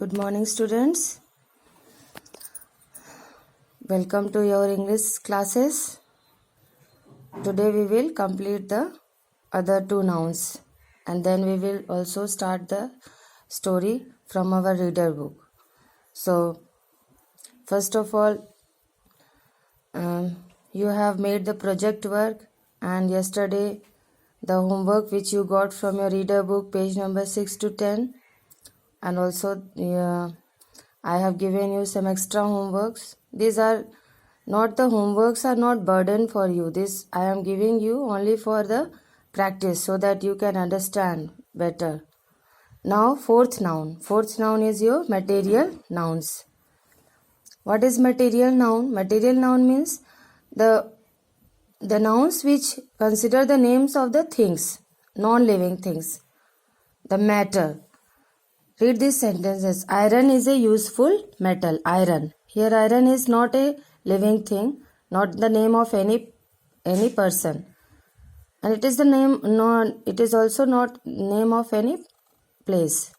Good morning, students. Welcome to your English classes. Today we will complete the other two nouns and then we will also start the story from our reader book. So, first of all, you have made the project work and yesterday the homework which you got from your reader book, page number 6 to 10, and also I have given you some extra homeworks. These are not the homeworks are not burden for you. This I am giving you only for the practice so that you can understand better. Now fourth noun. Fourth noun is your material nouns. What is material noun? Material noun means the nouns which consider the names of the things, non-living things, the matter. Read these sentences. Iron is a useful metal. Iron. Here iron is not a living thing, not the name of any person. And it is the name it is also not name of any place.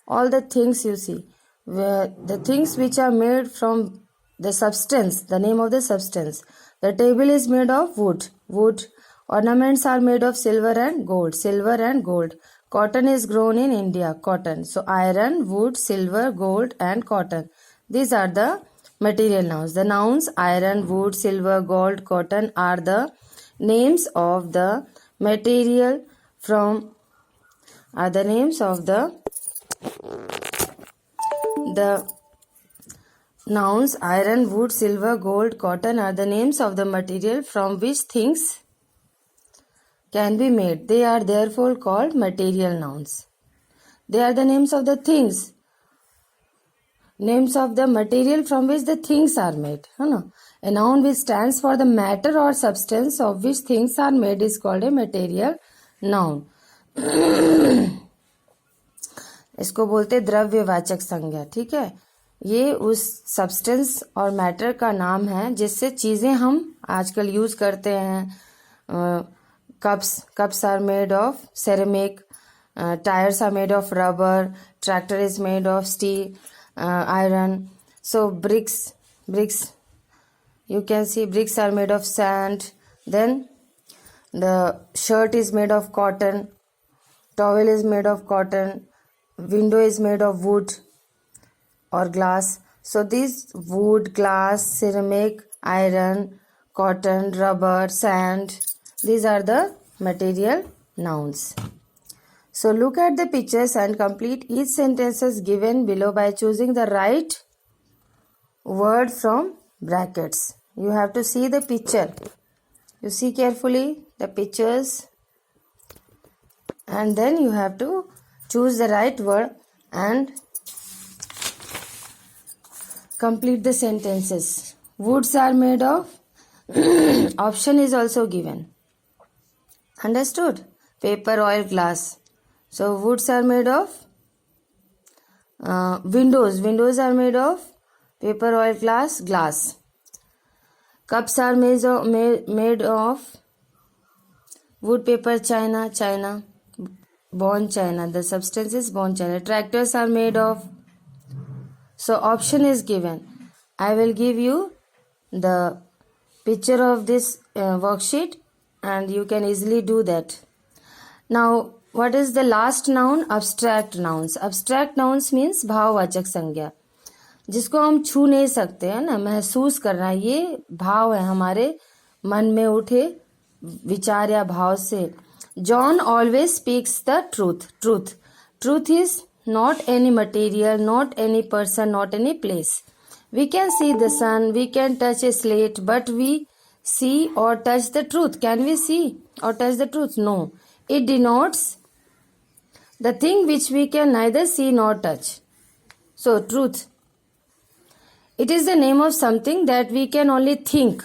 All the things you see, where the things which are made from the substance, the name of the substance. The table is made of wood. Wood. Ornaments are made of silver and gold. Silver and gold. Cotton is grown in India. Cotton. So iron, wood, silver, gold and cotton. These are the material nouns. The nouns iron, wood, silver, gold, cotton are the names of the material from the nouns iron, wood, silver, gold, cotton are the names of the material from which things can be made. They are therefore called material nouns. They are the names of the things. Names of the material from which the things are made. A noun which stands for the matter or substance of which things are made is called a material noun. इसको बोलते द्रव्यवाचक संज्ञा. ठीक है, ये उस substance और matter का नाम है जिससे चीजें हम आजकल यूज करते हैं. Cups are made of ceramic, tires are made of rubber, tractor is made of steel, iron. So bricks, you can see bricks are made of sand. Then the shirt is made of cotton, towel is made of cotton, window is made of wood or glass. So these wood, glass, ceramic, iron, cotton, rubber, sand, these are the material nouns. So look at the pictures and complete each sentences given below by choosing the right word from brackets. You have to see the picture. You see carefully the pictures and then you have to choose the right word and complete the sentences. Woods are made of option is also given. Understood? Paper, oil, glass. So woods are made of windows. Windows are made of paper, oil, glass. Cups are made of wood, paper, china. Bone china. The substance is bone china. Tractors are made of. So option is given. I will give you the picture of this worksheet and you can easily do that. Now, what is the last noun? Abstract nouns. Abstract nouns means भाववाचक संज्ञा, जिसको हम छू नहीं सकते हैं ना, महसूस करना. ये भाव है हमारे मन में उठे विचार या भाव से. John always speaks the truth. Truth is not any material, not any person, not any place. We can see the sun, we can touch a slate, but we see or touch the truth. Can we see or touch the truth? No. It denotes the thing which we can neither see nor touch. So, truth. It is the name of something that we can only think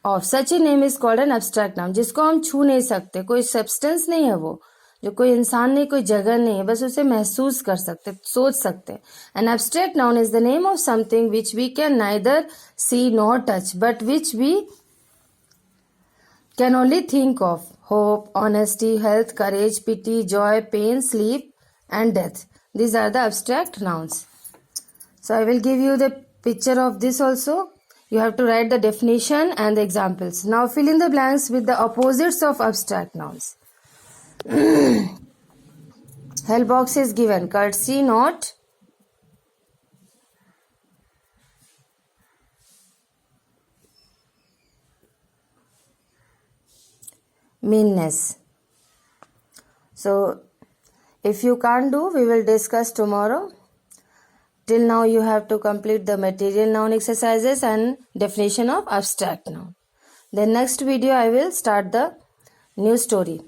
of. Such a name is called an abstract noun. जिसको हम छू नहीं सकते, कोई substance नहीं है वो, जो कोई इंसान नहीं, कोई जगह नहीं है, बस उसे महसूस कर सकते, सोच सकते. An abstract noun is the name of something which we can neither see nor touch, but which we can only think of. Hope, honesty, health, courage, pity, joy, pain, sleep and death. These are the abstract nouns. So I will give you the picture of this also. You have to write the definition and the examples. Now fill in the blanks with the opposites of abstract nouns. Help box is given. Courtesy, not. Meanness. So if you can't do, we will discuss tomorrow. Till now you have to complete the material noun exercises and definition of abstract noun. Then next video I will start the new story.